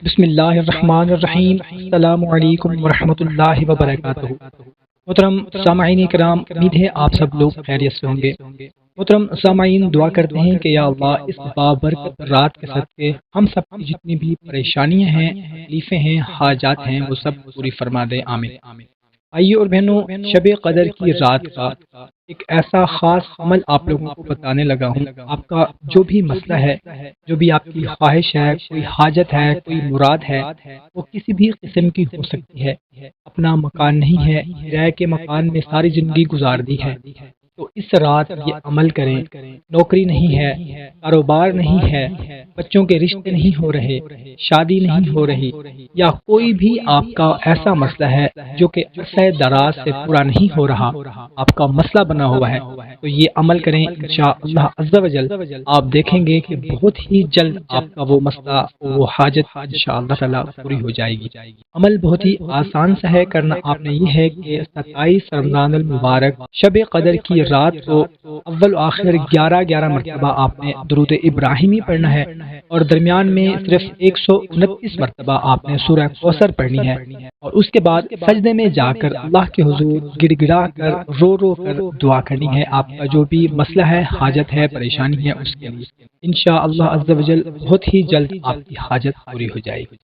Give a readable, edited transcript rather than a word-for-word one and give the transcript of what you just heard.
بسم اللہ الرحمن الرحیم۔ السلام علیکم ورحمۃ اللہ وبرکاتہ۔ محترم سامعین کرام، امید ہے آپ سب لوگ خیریت سے ہوں گے۔ محترم سامعین، دعا کرتے ہیں کہ یا اللہ اس بابرکت رات کے صدقے ہم سب کی جتنی بھی پریشانیاں ہیں، تکلیفیں ہیں، حاجات ہیں، وہ سب پوری فرما دے، آمین۔ آئیے اور بہنوں، شب قدر کی رات کا ایک ایسا خاص عمل آپ لوگوں کو بتانے لگا ہوں۔ آپ کا جو بھی مسئلہ ہے، جو بھی آپ کی خواہش ہے، کوئی حاجت ہے، کوئی مراد ہے، وہ کسی بھی قسم کی ہو سکتی ہے۔ اپنا مکان نہیں ہے، کرائے کے مکان میں ساری زندگی گزار دی ہے، تو اس رات یہ عمل کریں۔ نوکری نہیں ہے، کاروبار نہیں ہے، بچوں کے رشتے نہیں ہو رہے، شادی نہیں ہو رہی، یا کوئی بھی آپ کا ایسا مسئلہ ہے جو کہ عرصہ دراز سے پورا نہیں ہو رہا، آپ کا مسئلہ بنا ہوا ہے، تو یہ عمل کریں انشاءاللہ عز و جل۔ آپ دیکھیں گے کہ بہت ہی جلد آپ کا وہ مسئلہ، وہ حاجت انشاءاللہ تعالی پوری ہو جائے گی۔ عمل بہت ہی آسان سا ہے، کرنا آپ نے یہ ہے کہ 27 رمضان المبارک شب قدر کی رات کو اول و آخر 11 مرتبہ آپ نے درود ابراہیمی پڑھنا ہے، اور درمیان میں صرف 129 مرتبہ آپ نے سورہ کوثر پڑھنی ہے، اور اس کے بعد سجدے میں جا کر اللہ کے حضور گڑ گڑا کر رو رو کر دعا کرنی ہے۔ آپ کا جو بھی مسئلہ ہے، حاجت ہے، پریشانی ہے، اس کے لیے انشاءاللہ عز و جل بہت ہی جلد آپ کی حاجت پوری ہو جائے گی۔